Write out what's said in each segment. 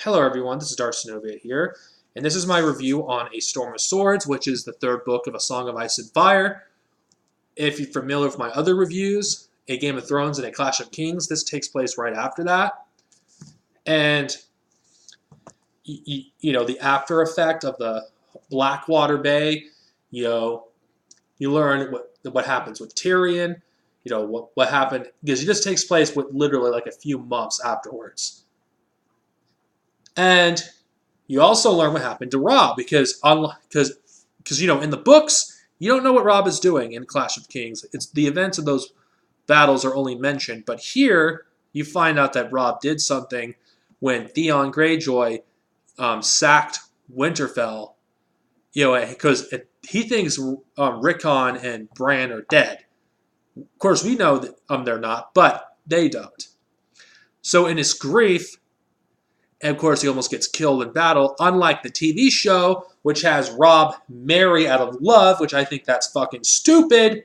Hello everyone, this is Darcinovia here, and this is my review on A Storm of Swords, which is the third book of A Song of Ice and Fire. If you're familiar with my other reviews, A Game of Thrones and A Clash of Kings, this takes place right after that. And, the after effect of the Blackwater Bay, you know, you learn what happens with Tyrion, what happened, because it just takes place with literally like a few months afterwards. And you also learn what happened to Robb because in the books you don't know what Robb is doing in Clash of Kings. It's the events of those battles are only mentioned, but here you find out that Robb did something when Theon Greyjoy sacked Winterfell. Because he thinks Rickon and Bran are dead. Of course, we know that they're not, but they don't. So in his grief, and of course, he almost gets killed in battle, unlike the TV show, which has Robb marry out of love, which I think that's fucking stupid.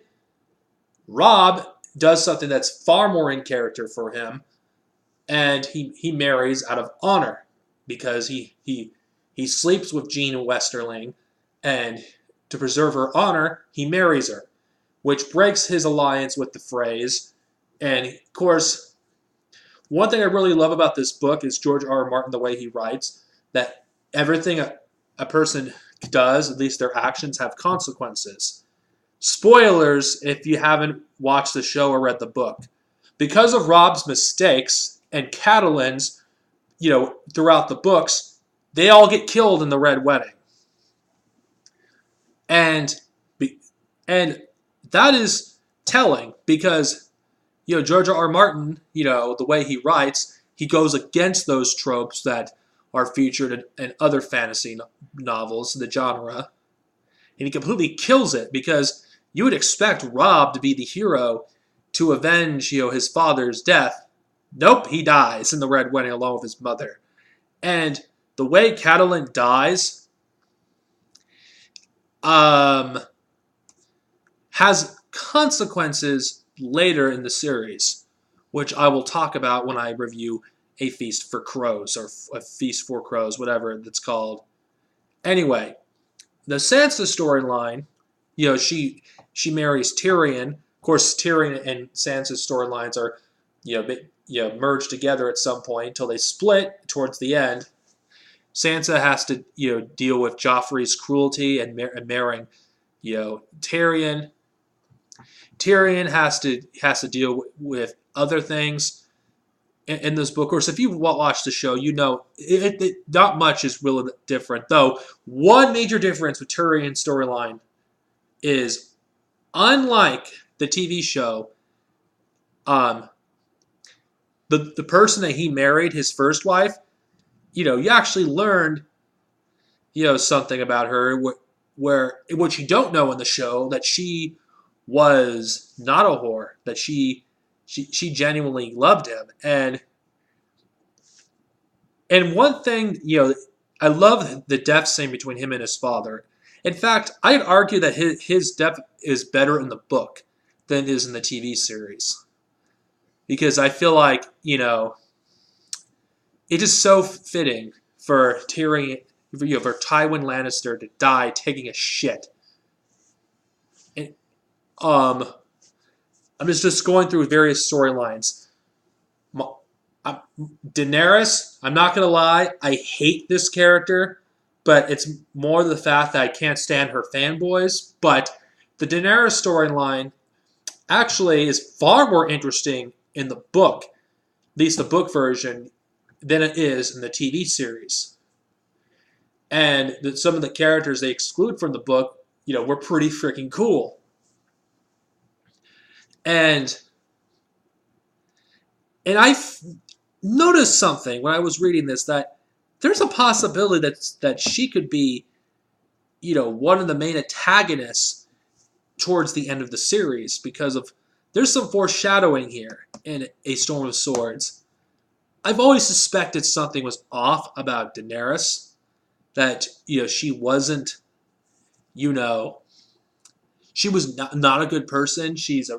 Robb does something that's far more in character for him, and he marries out of honor because he sleeps with Jean Westerling, and to preserve her honor, he marries her, which breaks his alliance with the Freys. And of course, one thing I really love about this book is George R. R. Martin, the way he writes, that everything a person does, at least their actions, have consequences. Spoilers if you haven't watched the show or read the book. Because of Robb's mistakes and Catelyn's, throughout the books, they all get killed in the Red Wedding. And that is telling because George R. R. Martin, the way he writes, he goes against those tropes that are featured in other fantasy novels, the genre. And he completely kills it because you would expect Robb to be the hero to avenge, his father's death. Nope, he dies in the Red Wedding along with his mother. And the way Catelyn dies has consequences later in the series, which I will talk about when I review A Feast for Crows, or A Feast for Crows, whatever it's called. Anyway, the Sansa storyline, she marries Tyrion. Of course, Tyrion and Sansa's storylines are, merged together at some point until they split towards the end. Sansa has to, deal with Joffrey's cruelty and marrying, Tyrion. Tyrion has to deal with other things in this book. Of course, if you watch the show, not much is really different. Though one major difference with Tyrion's storyline is, unlike the TV show, the person that he married, his first wife, you actually learned, something about her where what you don't know in the show, that she was not a whore, that she genuinely loved him. And one thing, I love the death scene between him and his father. In fact, I'd argue that his death is better in the book than it is in the TV series. Because I feel like, it is so fitting for Tyrion, for Tywin Lannister to die taking a shit. And, I'm just going through various storylines. Daenerys, I'm not going to lie, I hate this character, but it's more the fact that I can't stand her fanboys. But the Daenerys storyline actually is far more interesting in the book, at least the book version, than it is in the TV series. And some of the characters they exclude from the book, were pretty freaking cool. And I noticed something when I was reading this, that there's a possibility that she could be, one of the main antagonists towards the end of the series, because there's some foreshadowing here in A Storm of Swords. I've always suspected something was off about Daenerys, that she wasn't, she was not a good person. She's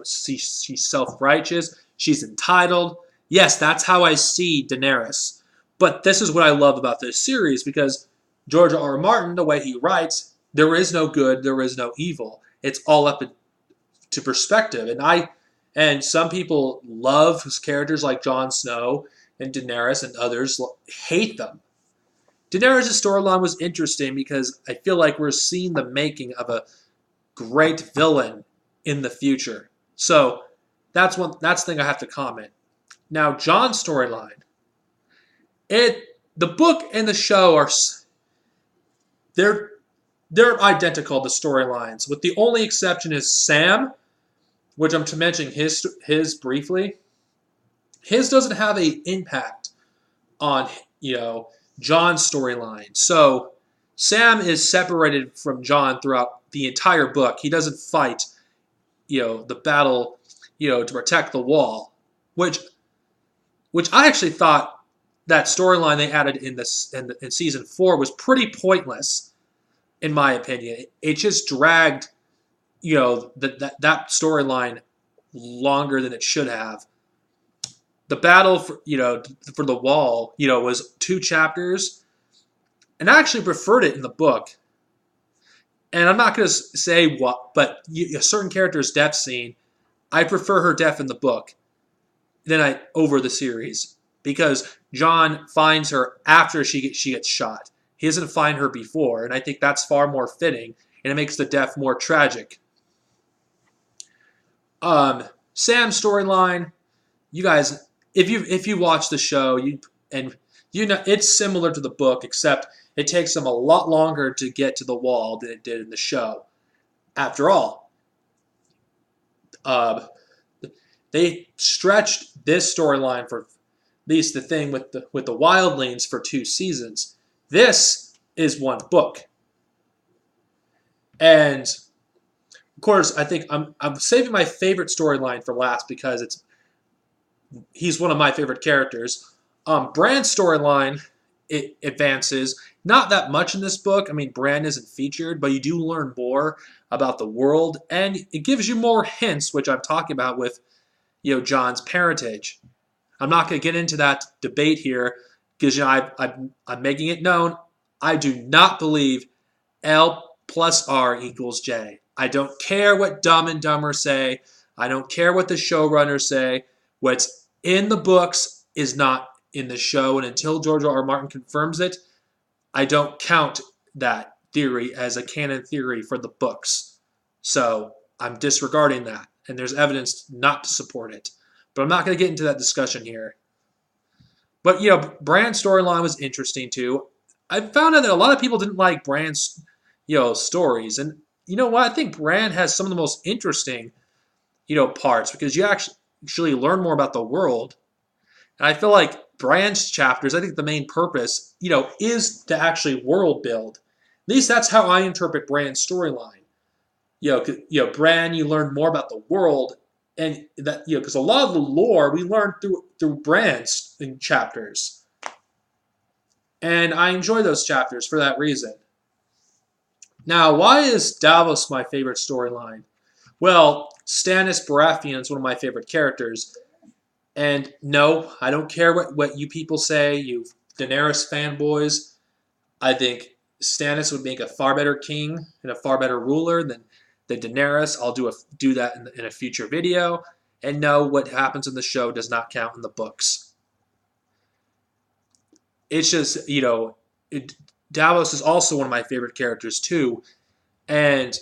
self-righteous. She's entitled. Yes, that's how I see Daenerys. But this is what I love about this series, because George R. R. Martin, the way he writes, there is no good, there is no evil. It's all up to perspective. And some people love characters like Jon Snow and Daenerys, and others hate them. Daenerys' storyline was interesting because I feel like we're seeing the making of a great villain in the future. So that's the thing I have to comment. Now, Jon's storyline. The book and the show are they're identical, the storylines, with the only exception is Sam, which I'm to mention his briefly. His doesn't have an impact on Jon's storyline. So Sam is separated from Jon throughout the entire book. He doesn't fight, the battle, to protect the wall, which I actually thought that storyline they added in season 4 was pretty pointless, in my opinion. It just dragged, that storyline longer than it should have. The battle for the wall, was 2 chapters, and I actually preferred it in the book. And I'm not going to say what, but a certain character's death scene, I prefer her death in the book over the series, because Jon finds her after she gets shot. He doesn't find her before, and I think that's far more fitting, and it makes the death more tragic. Sam's storyline, you guys, if you watch the show, it's similar to the book, except it takes them a lot longer to get to the wall than it did in the show. After all, they stretched this storyline for at least the thing with the Wildlings for 2 seasons. This is 1 book, and of course, I think I'm saving my favorite storyline for last because he's one of my favorite characters. Bran's storyline, it advances not that much in this book. I mean, Bran isn't featured, but you do learn more about the world, and it gives you more hints, which I'm talking about with Jon's parentage. I'm not going to get into that debate here because I'm making it known. I do not believe L plus R equals J. I don't care what Dumb and Dumber say. I don't care what the showrunners say. What's in the books is not in the show, and until George R. R. Martin confirms it, I don't count that theory as a canon theory for the books. So I'm disregarding that, and there's evidence not to support it. But I'm not going to get into that discussion here. But, Bran's storyline was interesting, too. I found out that a lot of people didn't like Bran's, stories. And you know what? I think Bran has some of the most interesting, parts, because you actually learn more about the world. And I feel like Bran's chapters, I think the main purpose, is to actually world build. At least that's how I interpret Bran's storyline. Bran, you learn more about the world. And that because a lot of the lore we learned through Bran's chapters, and I enjoy those chapters for that reason. Now, why is Davos my favorite storyline? Well, Stannis Baratheon is one of my favorite characters, and no, I don't care what you people say, you Daenerys fanboys. I think Stannis would make a far better king and a far better ruler than Daenerys. I'll do that in a future video. And no, what happens in the show does not count in the books. It's just, Davos is also one of my favorite characters too. And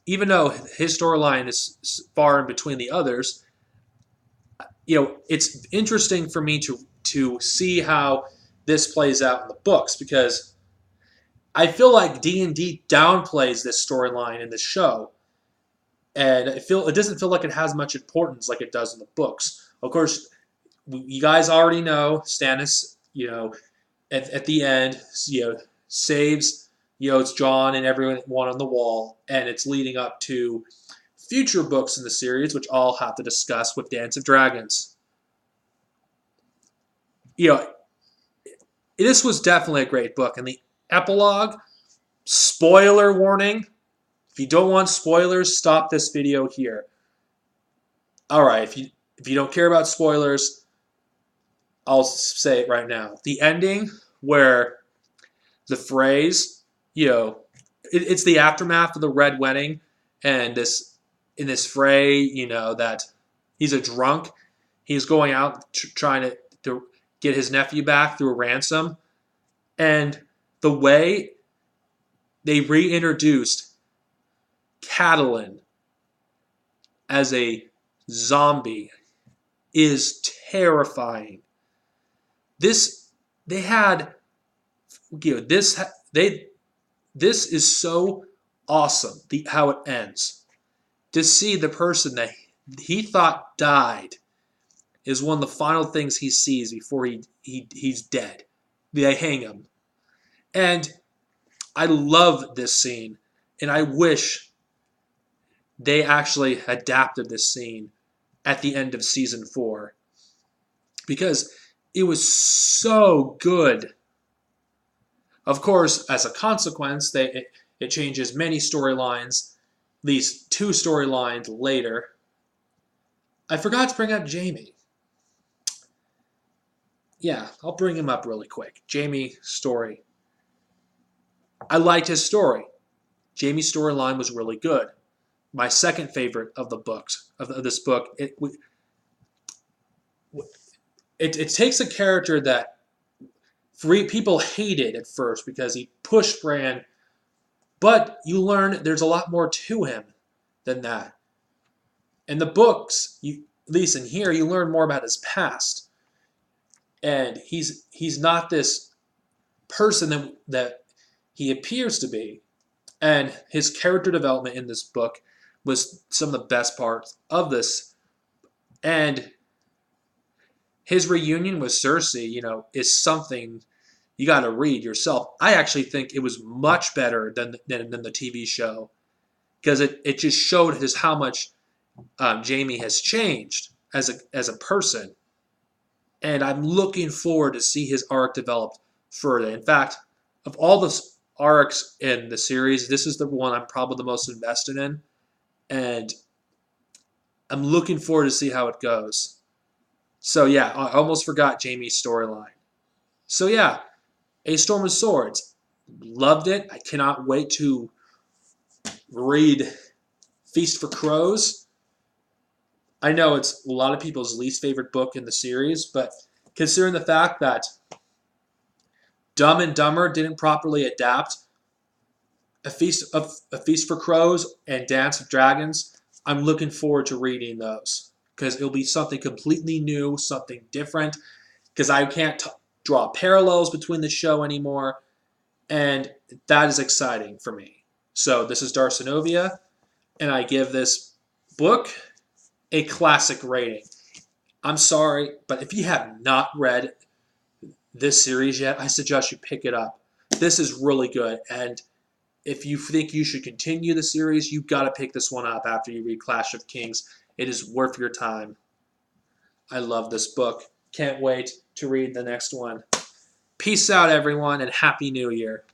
even though his storyline is far in between the others, it's interesting for me to see how this plays out in the books, because I feel like D&D downplays this storyline in the show, and it doesn't feel like it has much importance like it does in the books. Of course, you guys already know Stannis, at the end, saves, it's Jon and everyone on the wall, and it's leading up to future books in the series, which I'll have to discuss with Dance of Dragons. This was definitely a great book, and the epilogue, spoiler warning. If you don't want spoilers, stop this video here. All right, if you don't care about spoilers, I'll say it right now. The ending where the phrase, it's the aftermath of the Red Wedding, and in this fray, that he's a drunk. He's going out trying to get his nephew back through a ransom, and the way they reintroduced Catelyn as a zombie is terrifying. This they had, this this is so awesome. How it ends. To see the person that he thought died is one of the final things he sees before he's dead. They hang him, and I love this scene, and I wish they actually adapted this scene at the end of season 4 because it was so good. Of course, as a consequence, it changes many storylines, at least 2 storylines later. I forgot to bring up Jaime. Yeah, I'll bring him up really quick. Jaime's story. I liked his story. Jaime's storyline was really good. My second favorite of the books, of this book, it takes a character that people hated at first because he pushed Bran, but you learn there's a lot more to him than that. In the books, at least in here, you learn more about his past. And he's not this person that he appears to be. And his character development in this book was some of the best parts of this. And his reunion with Cersei, is something you got to read yourself. I actually think it was much better than the TV show because it just showed how much Jaime has changed as a person. And I'm looking forward to see his arc developed further. In fact, of all the arcs in the series, this is the one I'm probably the most invested in. And I'm looking forward to see how it goes. So yeah, I almost forgot Jaime's storyline. So yeah, A Storm of Swords. Loved it. I cannot wait to read Feast for Crows. I know it's a lot of people's least favorite book in the series, but considering the fact that Dumb and Dumber didn't properly adapt A Feast for Crows and Dance of Dragons, I'm looking forward to reading those because it'll be something completely new, something different, because I can't draw parallels between the show anymore, and that is exciting for me. So this is Darcenovia, and I give this book a classic rating. I'm sorry, but if you have not read this series yet, I suggest you pick it up. This is really good, and if you think you should continue the series, you've got to pick this one up after you read Clash of Kings. It is worth your time. I love this book. Can't wait to read the next one. Peace out, everyone, and Happy New Year.